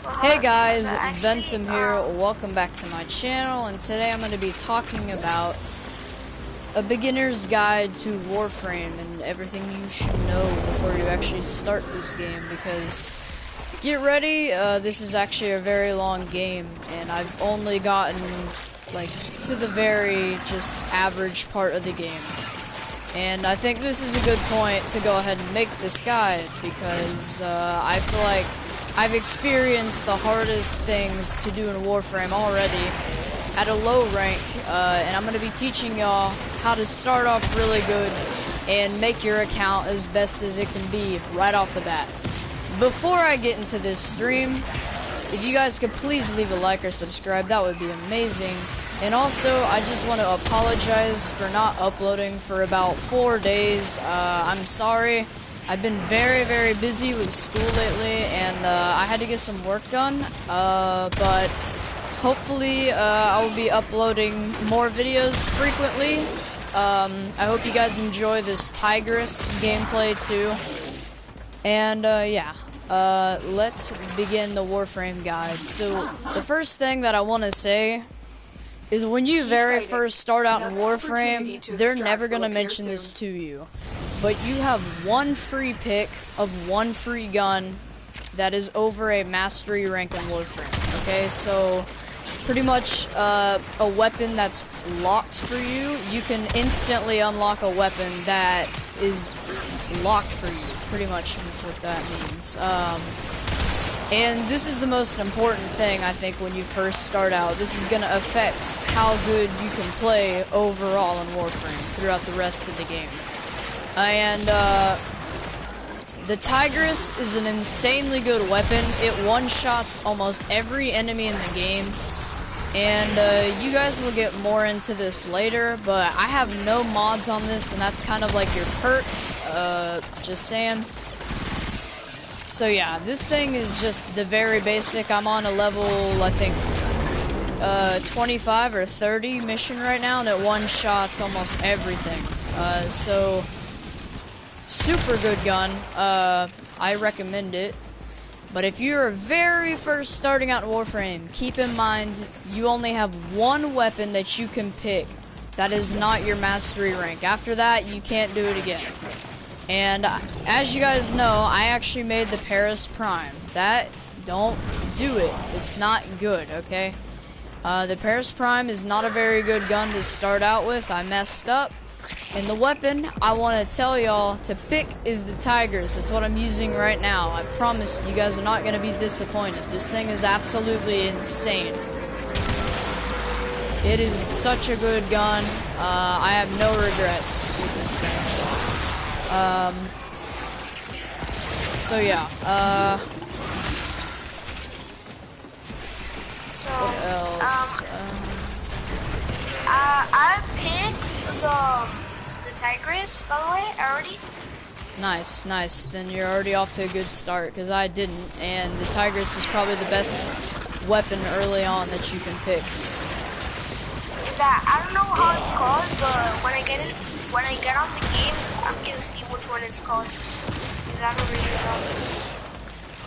Hey guys, Ventum here, welcome back to my channel, and today I'm going to be talking about a beginner's guide to Warframe and everything you should know before you actually start this game, because get ready, this is actually a very long game, and I've only gotten like to the very just average part of the game. And I think this is a good point to go ahead and make this guide, because I feel like I've experienced the hardest things to do in Warframe already at a low rank, and I'm going to be teaching y'all how to start off really good and make your account as best as it can be right off the bat. Before I get into this stream, if you guys could please leave a like or subscribe, that would be amazing. And also, I just want to apologize for not uploading for about 4 days. I'm sorry. I've been very busy with school lately, and I had to get some work done, but hopefully I will be uploading more videos frequently. I hope you guys enjoy this Tigress gameplay too. And yeah, let's begin the Warframe guide. So the first thing that I want to say is when you very first start out in Warframe, they're never going to mention this to you. But you have one free pick of one free gun that is over a mastery rank in Warframe. Okay, so pretty much a weapon that's locked for you, you can instantly unlock a weapon that is locked for you. Pretty much is what that means. And this is the most important thing, I think, when you first start out. This is going to affect how good you can play overall in Warframe throughout the rest of the game. And the Tigress is an insanely good weapon. It one-shots almost every enemy in the game. And you guys will get more into this later, but I have no mods on this, and that's kind of like your perks, just saying. So yeah, this thing is just the very basic. I'm on a level, I think, 25 or 30 mission right now, and it one-shots almost everything. So super good gun. I recommend it. But if you're very first starting out in Warframe, keep in mind you only have one weapon that you can pick that is not your mastery rank. After that, you can't do it again. And as you guys know, I actually made the Paris Prime. Don't do it. It's not good, okay? The Paris Prime is not a very good gun to start out with. I messed up. And the weapon I want to tell y'all to pick is the Tigress. It's what I'm using right now. I promise you guys are not going to be disappointed. This thing is absolutely insane. It is such a good gun. I have no regrets with this thing. So yeah. What else? I picked the Tigress, by the way, already. Nice. Then you're already off to a good start, because I didn't, and the Tigress is probably the best weapon early on that you can pick. Is that, I don't know how it's called, but when I get on the game, I'm gonna see which one it's called. Because I don't really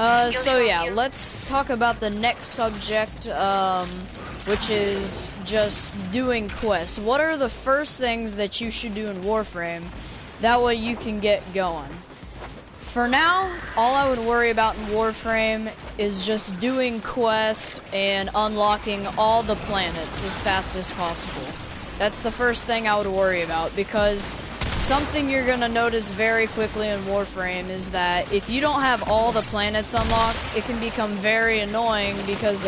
know. So yeah, let's talk about the next subject, which is just doing quests. What are the first things that you should do in Warframe? That way you can get going. For now, all I would worry about in Warframe is just doing quests and unlocking all the planets as fast as possible. That's the first thing I would worry about, because something you're gonna notice very quickly in Warframe is that if you don't have all the planets unlocked, it can become very annoying because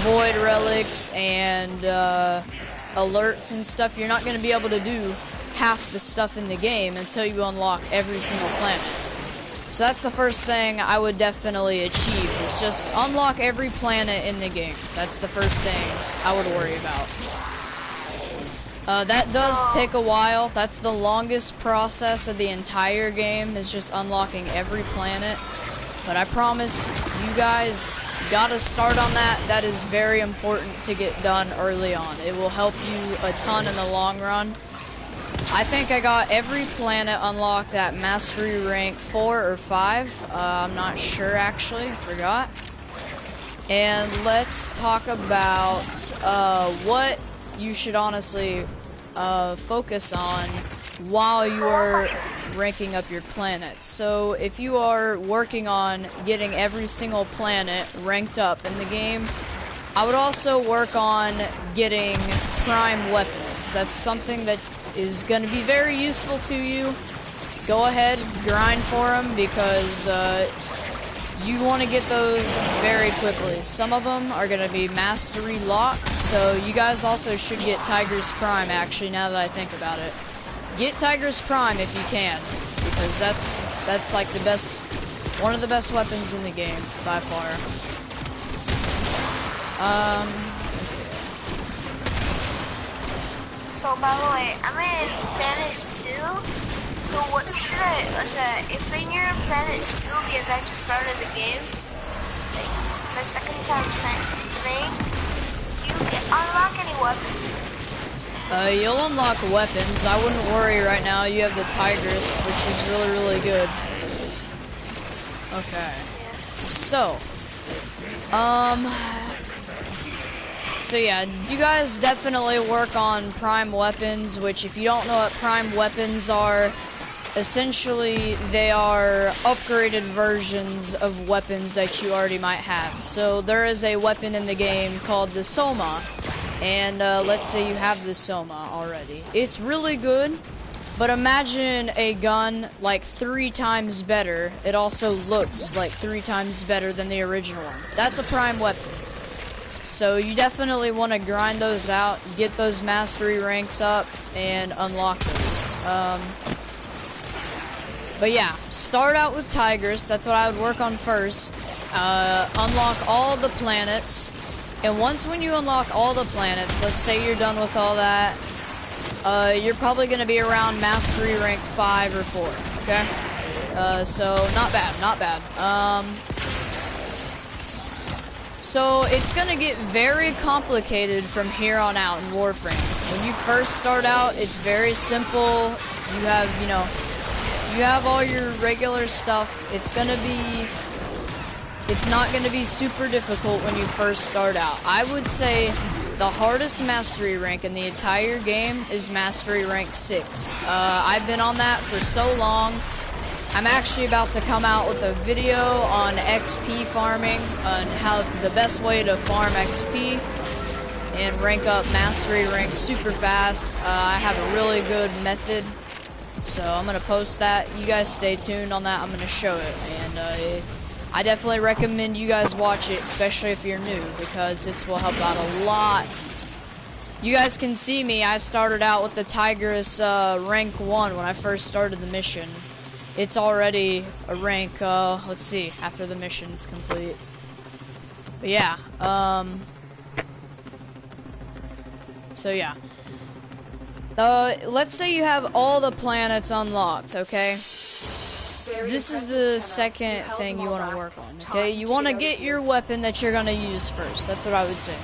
void relics and alerts and stuff. You're not going to be able to do half the stuff in the game until you unlock every single planet. So that's the first thing I would definitely achieve, is just unlock every planet in the game. That's the first thing I would worry about. That does take a while. That's the longest process of the entire game, is just unlocking every planet. But I promise you guys gotta start on that. That is very important to get done early on. It will help you a ton in the long run. I think I got every planet unlocked at Mastery rank 4 or 5. I'm not sure actually, forgot. And let's talk about what you should honestly focus on while you are ranking up your planets. So if you are working on getting every single planet ranked up in the game, I would also work on getting prime weapons. That's something that is going to be very useful to you. Go ahead, grind for them, because you want to get those very quickly. Some of them are going to be mastery locked, so you guys also should get Tiger's Prime, actually, now that I think about it. Get Tiger's Prime if you can, because that's like the best, one of the best weapons in the game, by far. So by the way, I'm in Planet 2. So what should if when you're in Planet 2, because I just started the game, like my second time playing, do you unlock any weapons? You'll unlock weapons. I wouldn't worry right now. You have the Tigress, which is really, really good. Okay. So, so yeah, you guys definitely work on prime weapons, which if you don't know what prime weapons are, essentially they are upgraded versions of weapons that you already might have. So there is a weapon in the game called the Soma, and let's say you have the Soma already. It's really good, but imagine a gun like 3 times better. It also looks like 3 times better than the original one. That's a prime weapon. So you definitely want to grind those out, get those mastery ranks up, and unlock those. But yeah, start out with Tigress. That's what I would work on first. Unlock all the planets. And once when you unlock all the planets, let's say you're done with all that, you're probably going to be around mastery rank 5 or 4, okay? So not bad, not bad. So it's going to get very complicated from here on out in Warframe. When you first start out, it's very simple. You have, you know, you have all your regular stuff. It's not going to be super difficult when you first start out. I would say the hardest mastery rank in the entire game is mastery rank 6. I've been on that for so long. I'm actually about to come out with a video on XP farming, on how the best way to farm XP and rank up mastery rank super fast. I have a really good method, so I'm going to post that. You guys stay tuned on that. I'm going to show it, and I definitely recommend you guys watch it, especially if you're new, because this will help out a lot. You guys can see me. I started out with the Tigress rank 1 when I first started the mission. It's already a rank, let's see, after the mission's complete. But yeah, so yeah. Let's say you have all the planets unlocked, okay? This is the second thing you want to work on, okay? You want to get your weapon that you're going to use first. That's what I would say.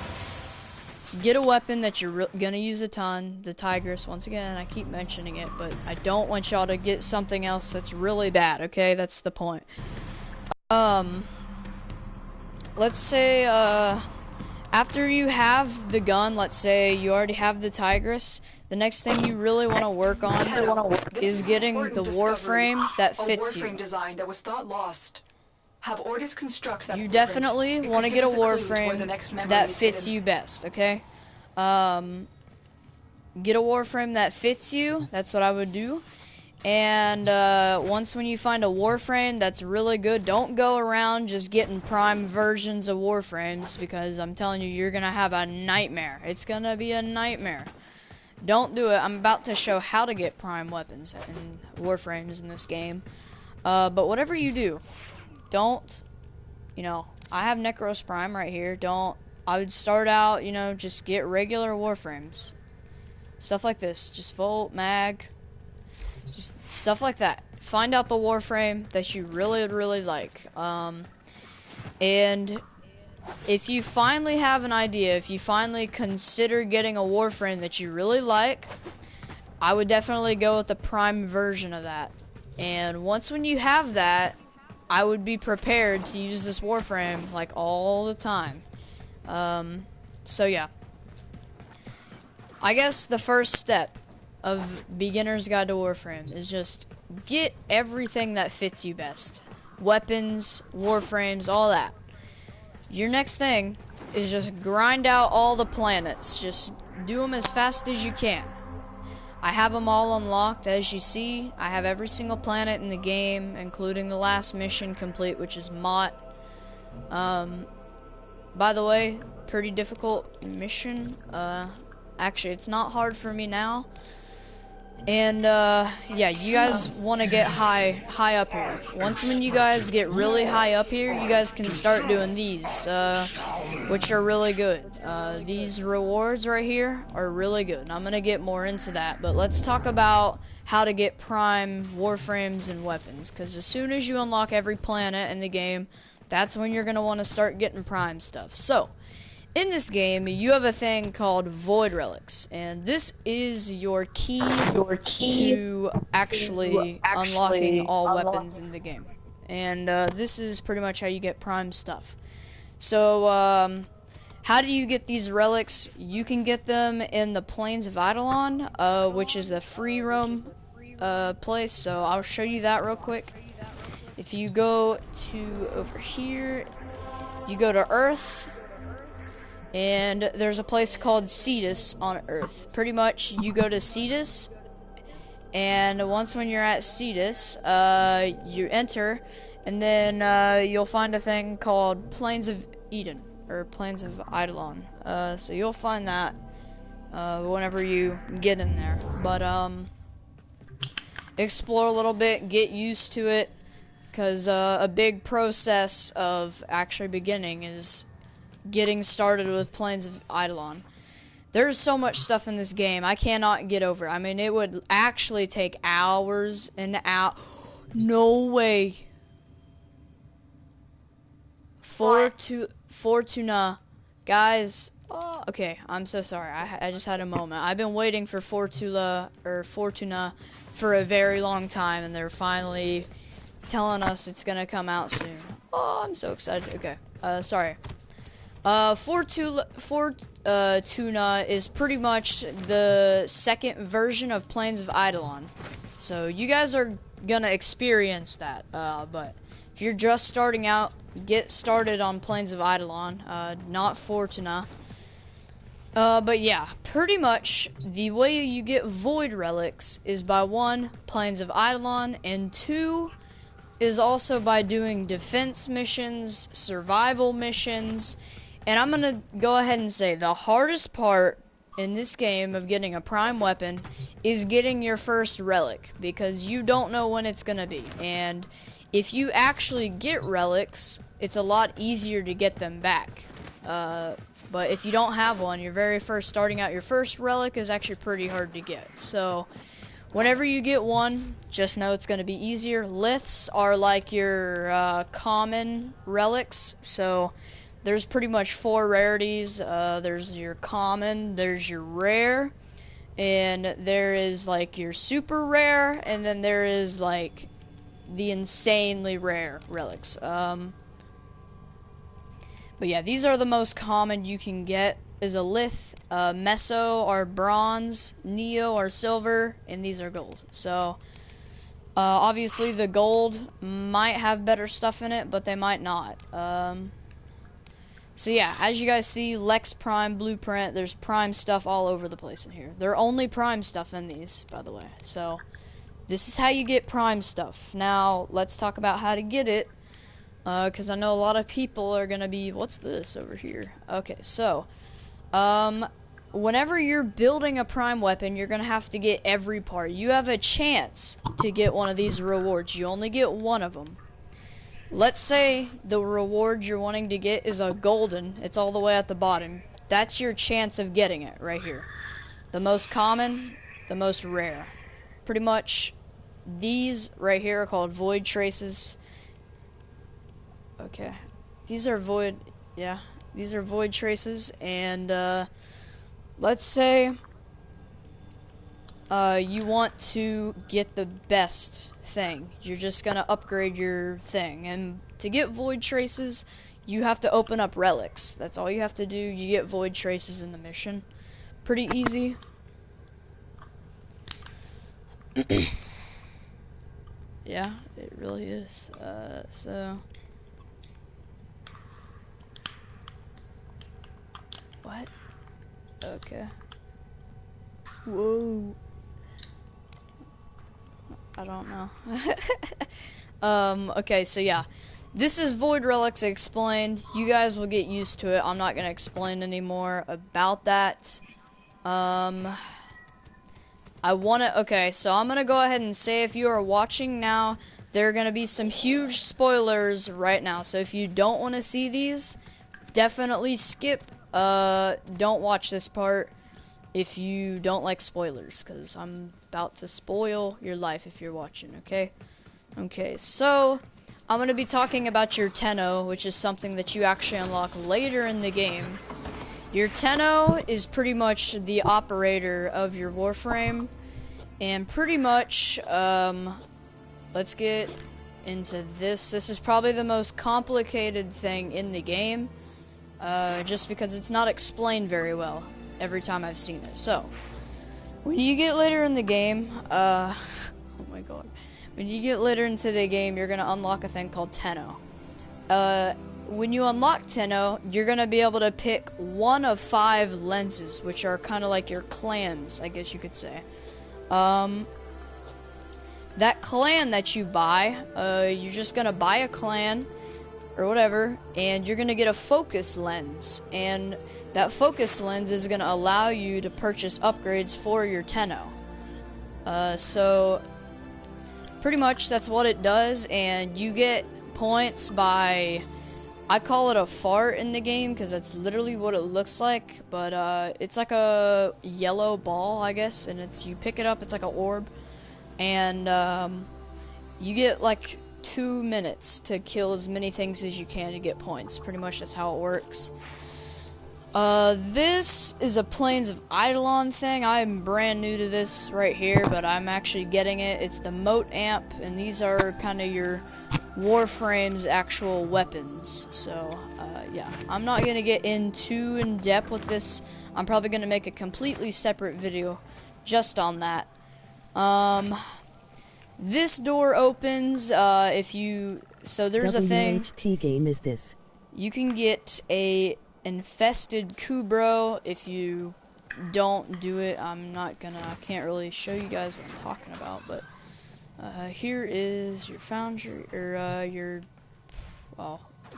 Get a weapon that you're going to use a ton. The Tigress, once again, I keep mentioning it, but I don't want y'all to get something else that's really bad, okay? That's the point. Let's say, after you have the gun, let's say you already have the Tigress, the next thing you really want to work on is getting the Warframe that fits you. You definitely want to get a Warframe that fits you best, okay? Get a Warframe that fits you. That's what I would do. And once when you find a Warframe that's really good, don't go around just getting prime versions of Warframes, because I'm telling you, you're going to have a nightmare. It's going to be a nightmare. Don't do it. I'm about to show how to get prime weapons and Warframes in this game. But whatever you do, don't, you know, I have Necros Prime right here. I would start out, you know, just get regular Warframes. Stuff like this. Just Volt, Mag, just stuff like that. Find out the Warframe that you really, really like. And if you finally have an idea, if you finally consider getting a Warframe that you really like, I would definitely go with the prime version of that. And once when you have that, I would be prepared to use this Warframe like all the time. So yeah. I guess the first step of Beginner's Guide to Warframe is just get everything that fits you best. Weapons, Warframes, all that. Your next thing is just grind out all the planets. Just do them as fast as you can. I have them all unlocked, as you see. I have every single planet in the game, including the last mission complete, which is Mott. By the way, pretty difficult mission. Actually, it's not hard for me now. And yeah, you guys want to get high up here. Once when you guys get really high up here, you guys can start doing these, which are really good. These rewards right here are really good, and I'm gonna get more into that. But let's talk about how to get prime Warframes and weapons, because as soon as you unlock every planet in the game, that's when you're gonna want to start getting prime stuff. So in this game, you have a thing called Void Relics, and this is your key to actually unlocking all weapons in the game. And this is pretty much how you get prime stuff. So, how do you get these relics? You can get them in the Plains of Eidolon, which is the free roam place, so I'll show you that real quick. If you go to over here, you go to Earth, and there's a place called Cetus on Earth. Pretty much, you go to Cetus, and once when you're at Cetus, you enter, and then you'll find a thing called Plains of Eden, or Plains of Eidolon. So you'll find that whenever you get in there. But explore a little bit, get used to it, because a big process of actually beginning is getting started with Plains of Eidolon. There's so much stuff in this game, I cannot get over it. I mean, it would actually take hours and no way. Fortuna. Guys, okay, I'm so sorry. I just had a moment. I've been waiting for Fortuna for a very long time, and they're finally telling us it's gonna come out soon. Oh, I'm so excited. Okay, sorry. Fortuna is pretty much the second version of Plains of Eidolon. So you guys are gonna experience that. But if you're just starting out, get started on Plains of Eidolon, not Fortuna. But yeah, pretty much the way you get Void Relics is by 1, Plains of Eidolon, and 2 is also by doing defense missions, survival missions. And I'm gonna go ahead and say the hardest part in this game of getting a prime weapon is getting your first relic, because you don't know when it's gonna be. And if you actually get relics, it's a lot easier to get them back. But if you don't have one, your very first starting out, your first relic is actually pretty hard to get. So whenever you get one, just know it's gonna be easier. Liths are like your common relics, so there's pretty much 4 rarities. There's your common, there's your rare, and there is like your super rare, and then there is like the insanely rare relics. But yeah, these are the most common you can get. Is a lith, meso are bronze, neo are silver, and these are gold. So obviously the gold might have better stuff in it, but they might not. So yeah, as you guys see, Lex Prime, Blueprint, there's prime stuff all over the place in here. They're only prime stuff in these, by the way. So this is how you get prime stuff. Now, let's talk about how to get it, because I know a lot of people are going to be, what's this over here? Okay, so whenever you're building a prime weapon, you're going to have to get every part. You have a chance to get one of these rewards. You only get one of them. Let's say the reward you're wanting to get is a golden. It's all the way at the bottom. That's your chance of getting it right here. The most common, the most rare. Pretty much these right here are called void traces. Okay. These are void, yeah. These are void traces, and let's say you want to get the best thing. You're just gonna upgrade your thing, and to get void traces, you have to open up relics. That's all you have to do. You get void traces in the mission. Pretty easy. Yeah, it really is. So what? Okay. Whoa. I don't know. Okay, so yeah. This is Void Relics explained. You guys will get used to it. I'm not gonna explain any more about that. Okay, so I'm gonna go ahead and say, if you are watching now, there are gonna be some huge spoilers right now. So if you don't want to see these, definitely skip. Don't watch this part if you don't like spoilers, because I'm about to spoil your life if you're watching, okay? Okay, so I'm going to be talking about your Tenno, which is something that you actually unlock later in the game. Your Tenno is pretty much the operator of your Warframe, and pretty much, let's get into this. This is probably the most complicated thing in the game, just because it's not explained very well every time I've seen it. So, when you get later in the game, oh my god. When you get later into the game, you're gonna unlock a thing called Tenno. When you unlock Tenno, you're gonna be able to pick one of 5 lenses, which are kind of like your clans, I guess you could say. That clan that you buy, you're just gonna buy a clan, or whatever, and you're gonna get a focus lens, and that focus lens is gonna allow you to purchase upgrades for your Tenno. So pretty much that's what it does, and you get points by, I call it a fart in the game because that's literally what it looks like, but it's like a yellow ball, I guess, and you pick it up, it's like an orb, and you get like 2 minutes to kill as many things as you can to get points. Pretty much that's how it works. This is a Plains of Eidolon thing. I'm brand new to this right here, but I'm actually getting it. It's the Moat Amp, and these are kind of your Warframe's actual weapons. So, yeah. I'm not gonna get too in depth with this. I'm probably gonna make a completely separate video just on that. This door opens, so there's a thing. WHT game is this? You can get a infested Kubro if you don't do it. I can't really show you guys what I'm talking about, but here is your foundry, or your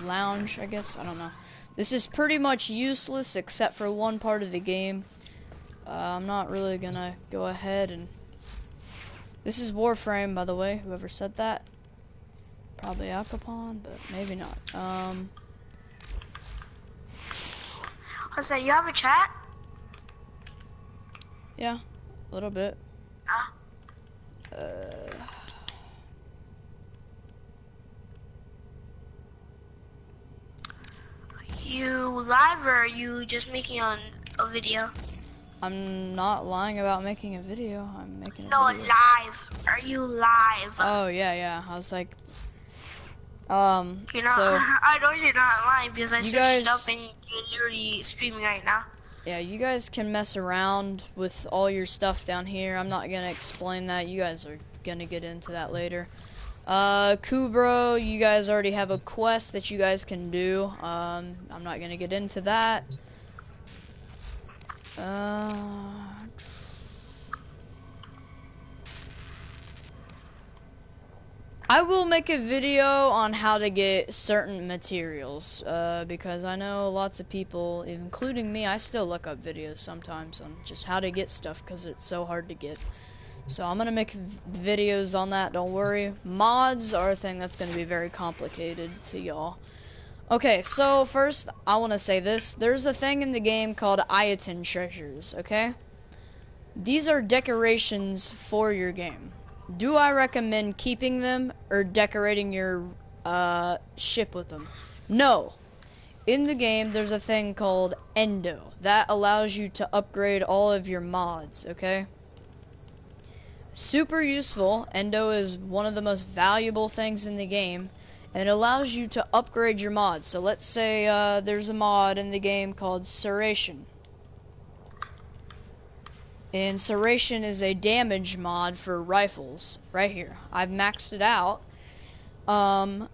lounge, I guess. I don't know. This is pretty much useless except for one part of the game. I'm not really gonna go ahead and. This is Warframe, by the way. Whoever said that, probably Akapon, but maybe not. So you have a chat? Yeah, a little bit. You live, or are you just making a video? I'm not lying about making a video. I'm making a No, video. live. Are you live? Oh, yeah. I was like, You're not. so I know you're not live because I you searched guys, it up and you're literally streaming right now. yeah, you guys can mess around with all your stuff down here. I'm not gonna explain that. You guys are gonna get into that later. Kubro, you guys already have a quest that you guys can do. I'm not gonna get into that. I will make a video on how to get certain materials, because I know lots of people, including me, I still look up videos sometimes on just how to get stuff because it's so hard to get. So I'm gonna make videos on that, don't worry. Mods are a thing that's gonna be very complicated to y'all. Okay, so first, I want to say this. There's a thing in the game called Iton treasures, okay? These are decorations for your game. Do I recommend keeping them or decorating your ship with them? No. In the game, there's a thing called Endo. That allows you to upgrade all of your mods, okay? super useful. Endo is one of the most valuable things in the game, and it allows you to upgrade your mods. So let's say there's a mod in the game called Serration. And Serration is a damage mod for rifles, right here. I've maxed it out. And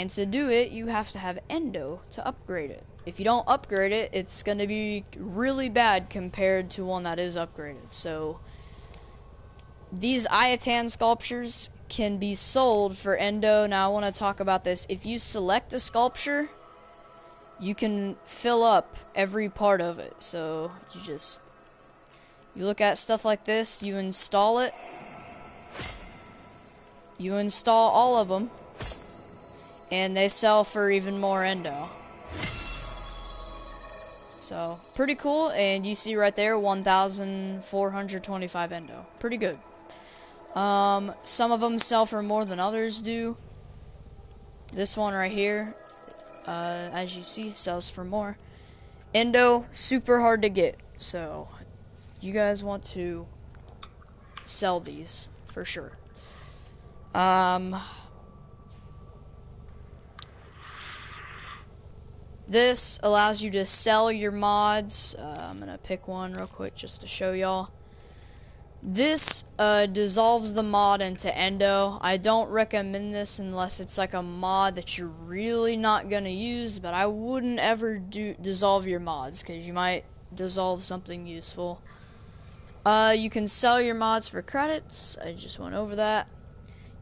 to do it, you have to have Endo to upgrade it. If you don't upgrade it, it's going to be really bad compared to one that is upgraded. So these Ayatan sculptures can be sold for Endo. Now I want to talk about this. If you select a sculpture, you can fill up every part of it. So you look at stuff like this, you install it, you install all of them, and they sell for even more Endo. So, pretty cool, and you see right there, 1,425 Endo. Pretty good. Some of them sell for more than others do. This one right here, as you see, sells for more. Endo, super hard to get, so you guys want to sell these, for sure. This allows you to sell your mods. I'm gonna pick one real quick just to show y'all. This dissolves the mod into Endo. I don't recommend this unless it's like a mod that you're really not gonna use, but I wouldn't ever dissolve your mods because you might dissolve something useful. You can sell your mods for credits. I just went over that.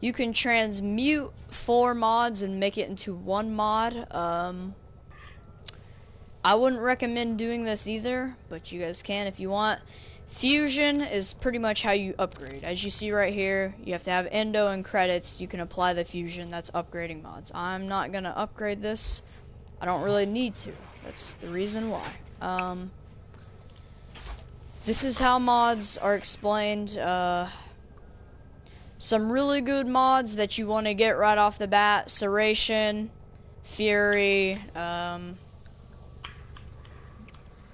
You can transmute 4 mods and make it into one mod. I wouldn't recommend doing this either, but you guys can if you want. Fusion is pretty much how you upgrade. As you see right here, you have to have Endo and credits. You can apply the fusion. That's upgrading mods. I'm not gonna upgrade this. I don't really need to. That's the reason why. This is how mods are explained. Some really good mods that you want to get right off the bat: Serration, Fury.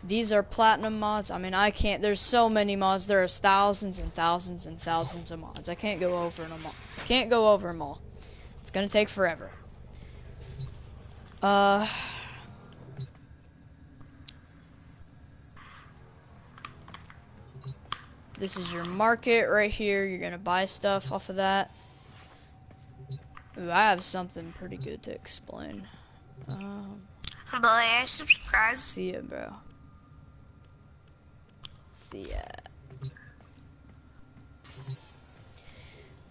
These are platinum mods. I mean, I can't. There's so many mods. There's thousands and thousands and thousands of mods. I can't go over them all. Can't go over them all. It's gonna take forever. This is your market right here. You're gonna buy stuff off of that. Ooh, I have something pretty good to explain. Boy, I subscribe. See ya, bro. See ya.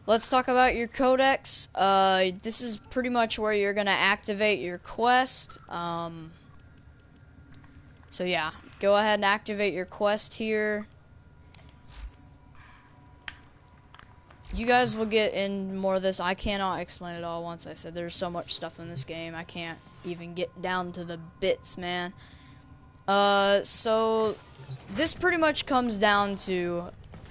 Let's talk about your codex. This is pretty much where you're gonna activate your quest. So yeah, go ahead and activate your quest here. You guys will get in more of this. I cannot explain it all once. I said there's so much stuff in this game. I can't even get down to the bits, man. So this pretty much comes down to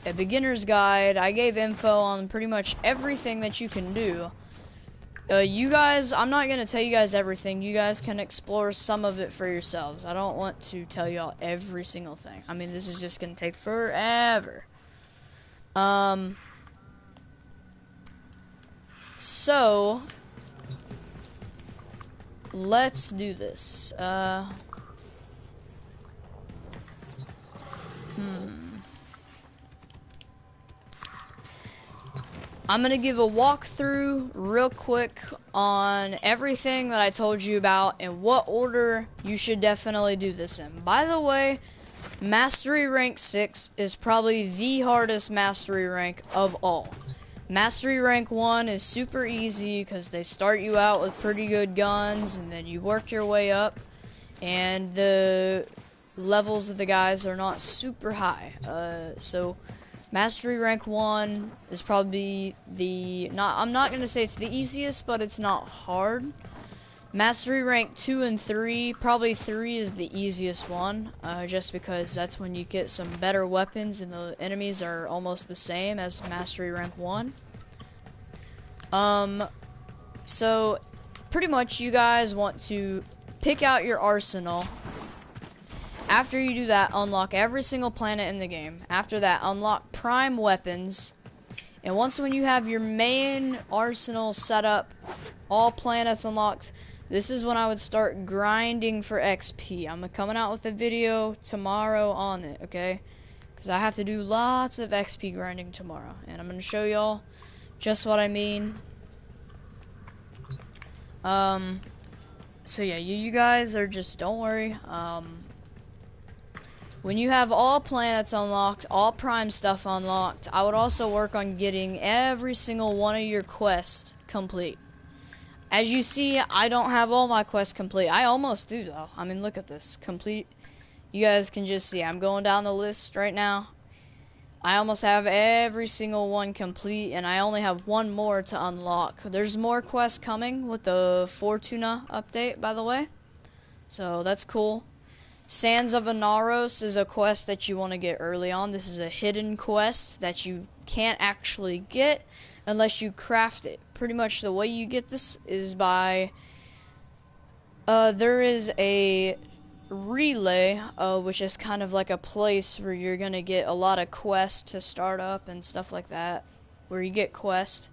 a beginner's guide. I gave info on pretty much everything that you can do. You guys, I'm not gonna tell you guys everything. You guys can explore some of it for yourselves. I don't want to tell y'all every single thing. I mean, this is just gonna take forever. So let's do this. I'm gonna give a walkthrough real quick on everything that I told you about and what order you should definitely do this in. By the way, Mastery Rank 6 is probably the hardest Mastery Rank of all. Mastery Rank 1 is super easy because they start you out with pretty good guns and then you work your way up, and the levels of the guys are not super high. So Mastery Rank 1 is probably I'm not going to say it's the easiest, but it's not hard. Mastery Rank 2 and 3, probably 3 is the easiest one, just because that's when you get some better weapons and the enemies are almost the same as Mastery Rank 1. So pretty much you guys want to pick out your arsenal. After you do that, unlock every single planet in the game. After that, unlock prime weapons. And when you have your main arsenal set up, all planets unlocked, this is when I would start grinding for XP. I'm coming out with a video tomorrow on it, okay? Because I have to do lots of XP grinding tomorrow. And I'm going to show y'all just what I mean. So yeah, you guys are just, don't worry. When you have all planets unlocked, all prime stuff unlocked, I would also work on getting every single one of your quests complete. As you see, I don't have all my quests complete. I almost do, though. I mean, look at this. Complete. You guys can just see. I'm going down the list right now. I almost have every single one complete, and I only have one more to unlock. There's more quests coming with the Fortuna update, by the way. So, that's cool. Sands of Inaros is a quest that you want to get early on. This is a hidden quest that you can't actually get unless you craft it. Pretty much the way you get this is by there is a relay, which is kind of like a place where you're gonna get a lot of quests to start up and stuff like that, where you get quests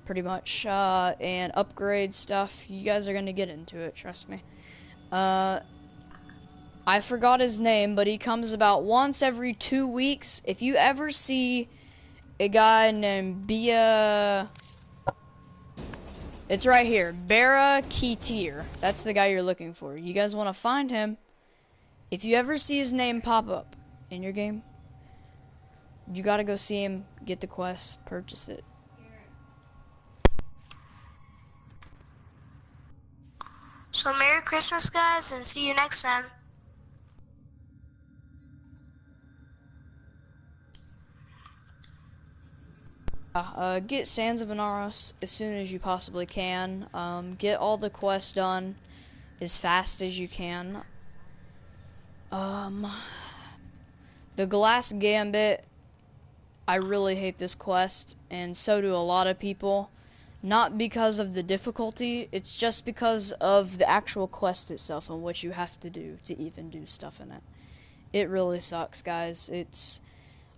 pretty much and upgrade stuff. You guys are gonna get into it, trust me. I forgot his name, but he comes about once every 2 weeks. If you ever see a guy named Bia, it's right here, Bara Ketir. That's the guy you're looking for. You guys want to find him. If you ever see his name pop up in your game, you gotta go see him, get the quest, purchase it. So Merry Christmas, guys, and see you next time. Get Sands of Inaros as soon as you possibly can. Get all the quests done as fast as you can. The Glass Gambit, I really hate this quest, and so do a lot of people. Not because of the difficulty, it's just because of the actual quest itself and what you have to do to even do stuff in it. It really sucks, guys.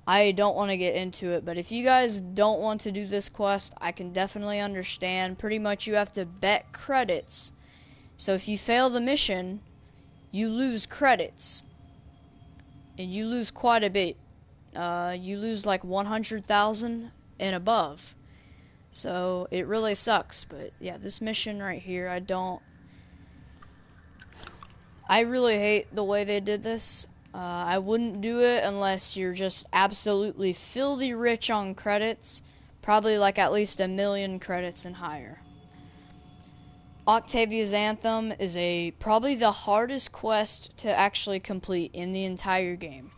I don't want to get into it, but if you guys don't want to do this quest, I can definitely understand. Pretty much you have to bet credits. So if you fail the mission, you lose credits. And you lose quite a bit. You lose like 100,000 and above. So it really sucks, but yeah, this mission right here, I really hate the way they did this. I wouldn't do it unless you're just absolutely filthy rich on credits. Probably like at least 1 million credits and higher. Octavia's Anthem is probably the hardest quest to actually complete in the entire game.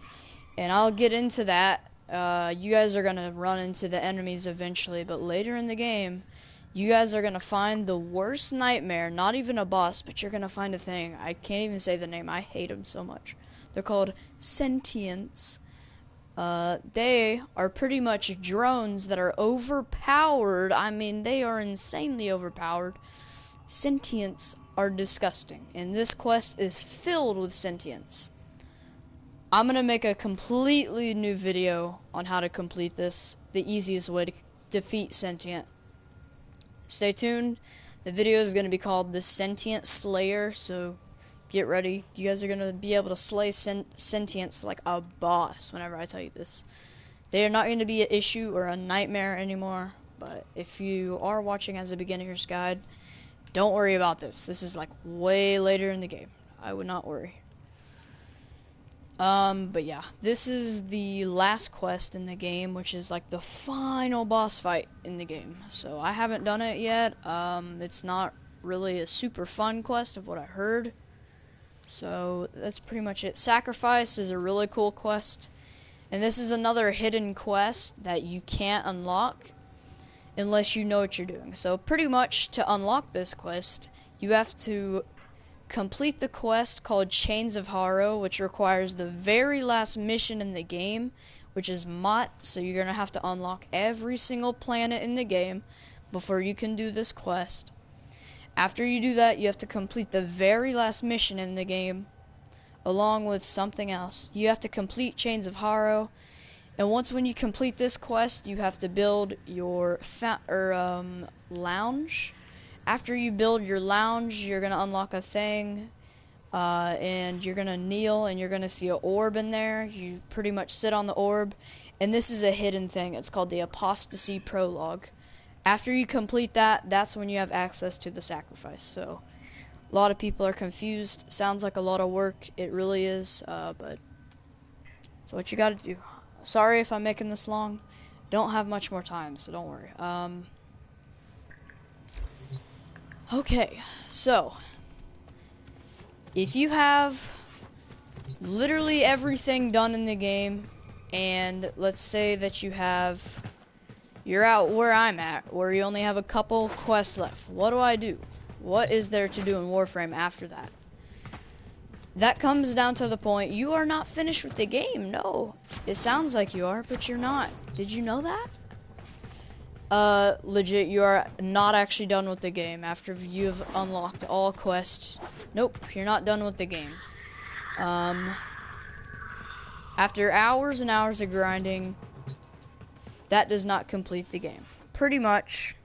And I'll get into that. You guys are going to run into the enemies eventually, but later in the game, you guys are going to find the worst nightmare, not even a boss, but you're going to find a thing. I can't even say the name. I hate them so much. They're called sentients. They are pretty much drones that are overpowered. I mean, they are insanely overpowered. Sentients are disgusting, and this quest is filled with sentients. I'm gonna make a completely new video on how to complete this, the easiest way to defeat sentient. Stay tuned. The video is gonna be called the Sentient Slayer, so get ready. You guys are gonna be able to slay sentients like a boss whenever I tell you this. They are not going to be an issue or a nightmare anymore, but if you are watching as a beginner's guide, don't worry about this. This is like way later in the game. I would not worry. But yeah, this is the last quest in the game, which is like the final boss fight in the game. So I haven't done it yet. It's not really a super fun quest of what I heard. So that's pretty much it. Sacrifice is a really cool quest. And this is another hidden quest that you can't unlock unless you know what you're doing. So pretty much to unlock this quest, you have to complete the quest called Chains of Horror, which requires the very last mission in the game, which is Mott. So you're gonna have to unlock every single planet in the game before you can do this quest. After you do that, you have to complete the very last mission in the game along with something else. You have to complete Chains of Horror, And when you complete this quest, you have to build your lounge. After you build your lounge, you're gonna unlock a thing, and you're gonna kneel, and you're gonna see an orb in there. You pretty much sit on the orb, and this is a hidden thing. It's called the Apostasy Prologue. After you complete that, that's when you have access to the sacrifice. So a lot of people are confused. Sounds like a lot of work. It really is, but it's what you gotta do. Sorry if I'm making this long. Don't have much more time, so don't worry. Okay, so if you have literally everything done in the game, and let's say that you're out where I'm at, where you only have a couple quests left, what do I do? What is there to do in Warframe after that? That comes down to the point, you are not finished with the game. No, it sounds like you are, but you're not. Did you know that? Legit, you are not actually done with the game after you've unlocked all quests. Nope, you're not done with the game. After hours and hours of grinding, that does not complete the game. Pretty much.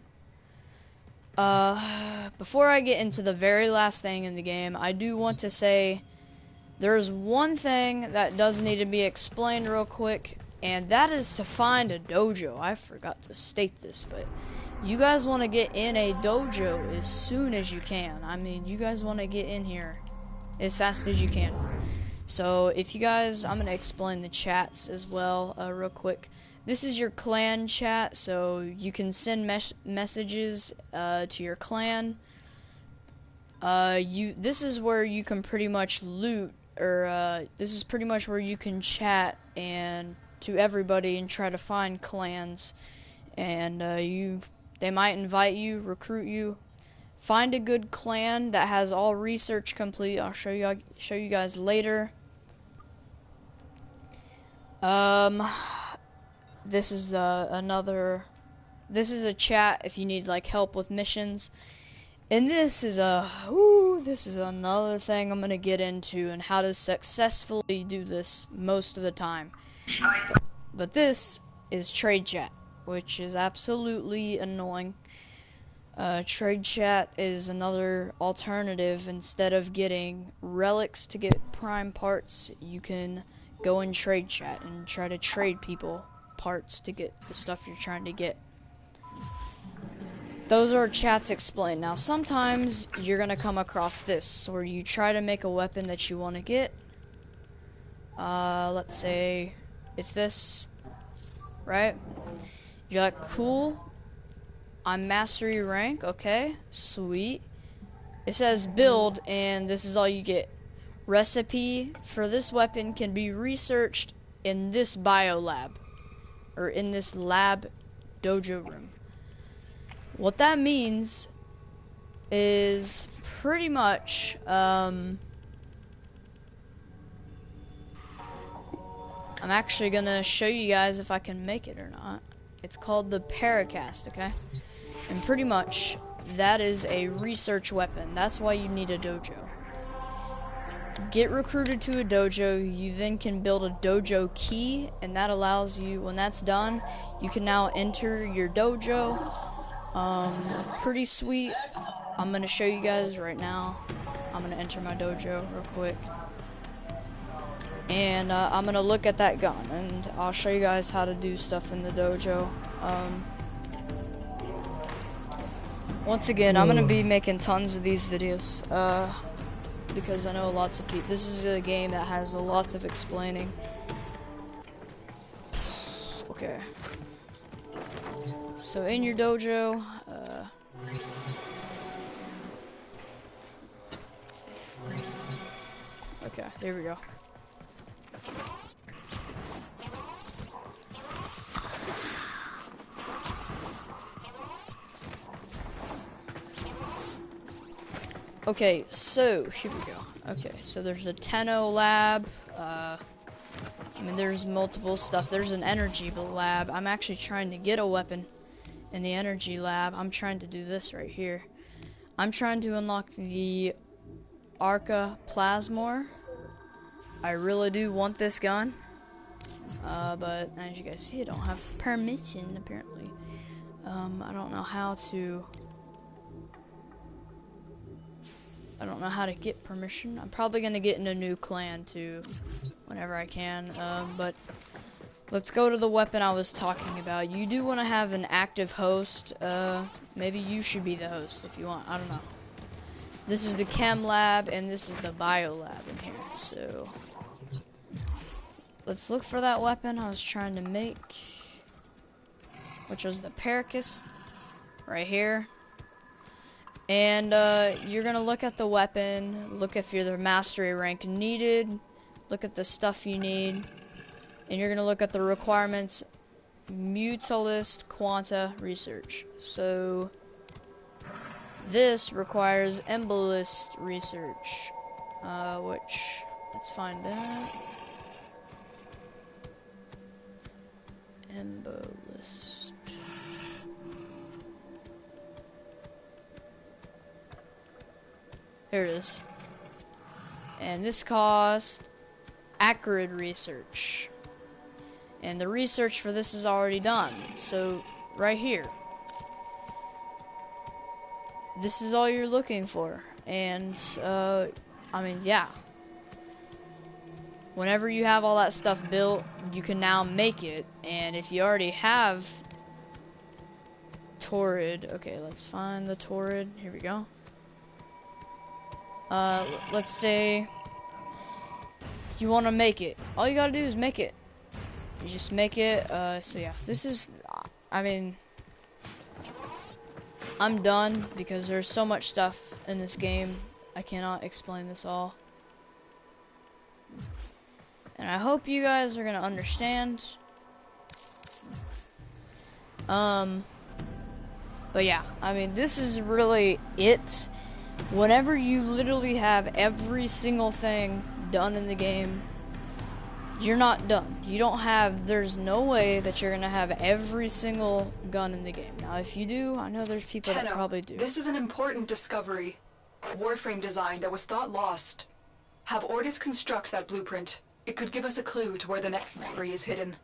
Before I get into the very last thing in the game, I do want to say there's one thing that does need to be explained real quick, and that is to find a dojo. I forgot to state this, but you guys want to get in a dojo as soon as you can. I mean, you guys want to get in here as fast as you can. So if you guys, I'm going to explain the chats as well real quick. This is your clan chat, so you can send messages to your clan. This is where you can pretty much loot, or this is pretty much where you can chat and to everybody and try to find clans, and they might invite you, recruit you. Find a good clan that has all research complete. I'll show you guys later. This is this is a chat if you need like help with missions. And this is another thing I'm gonna get into and how to successfully do this most of the time. But this is trade chat, which is absolutely annoying. Trade chat is another alternative. Instead of getting relics to get prime parts, you can go in trade chat and try to trade people parts to get the stuff you're trying to get. Those are chats explained. Now sometimes you're gonna come across this where you try to make a weapon that you want to get. Let's say it's this, right? You're like, cool, I'm mastery rank, okay, sweet. It says build, and this is all you get. Recipe for this weapon can be researched in this bio lab, or in this lab dojo room. What that means is pretty much, I'm actually gonna show you guys if I can make it or not. It's called the Paracast, okay? And pretty much, that is a research weapon. That's why you need a dojo. Get recruited to a dojo, you then can build a dojo key, and that allows you, when that's done, you can now enter your dojo. Pretty sweet. I'm gonna show you guys right now. I'm gonna enter my dojo real quick. And I'm gonna look at that gun, and I'll show you guys how to do stuff in the dojo. Once again, I'm gonna be making tons of these videos, because I know lots of people. This is a game that has lots of explaining. Okay. So in your dojo, okay, here we go. Okay, so here we go. Okay, so there's a Tenno lab. I mean, there's multiple stuff. There's an energy lab. I'm actually trying to get a weapon in the energy lab. I'm trying to do this right here. I'm trying to unlock the Arca Plasmor. I really do want this gun. but as you guys see, I don't have permission apparently. I don't know how to get permission. I'm probably gonna get in a new clan too, whenever I can. But let's go to the weapon I was talking about. You do want to have an active host. Maybe you should be the host if you want. I don't know. This is the chem lab and this is the bio lab in here. So let's look for that weapon I was trying to make, which was the Paracus, right here. And you're gonna look at the weapon, look if you're the mastery rank needed, look at the stuff you need, and you're gonna look at the requirements, mutalist quanta research. So this requires embolist research, which, let's find that. Embolist. Here it is. And this costs acrid research. And the research for this is already done. So, right here. This is all you're looking for. And, I mean, yeah. Whenever you have all that stuff built, you can now make it. And if you already have Torrid, okay, let's find the Torrid. Here we go. Let's say you want to make it. All you gotta do is make it. You just make it. So yeah, this is, I mean, I'm done because there's so much stuff in this game. I cannot explain this all. And I hope you guys are gonna understand. But yeah, I mean, this is really it. Whenever you literally have every single thing done in the game, you're not done. You don't have, there's no way that you're gonna have every single gun in the game. Now, if you do, I know there's people that probably do. This is an important discovery. Warframe design that was thought lost. Have Ordis construct that blueprint. It could give us a clue to where the next memory is hidden.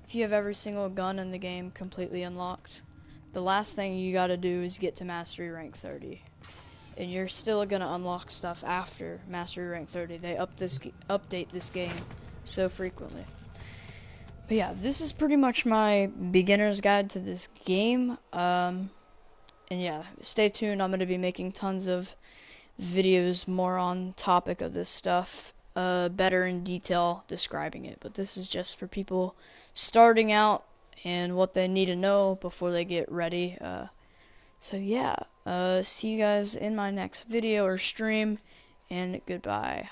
If you have every single gun in the game completely unlocked, the last thing you gotta do is get to Mastery Rank 30. And you're still gonna unlock stuff after Mastery Rank 30. They update this game so frequently. But yeah, this is pretty much my beginner's guide to this game. And yeah, stay tuned. I'm gonna be making tons of videos more on topic of this stuff. Better in detail describing it. But this is just for people starting out and what they need to know before they get ready. So yeah, see you guys in my next video or stream, and goodbye.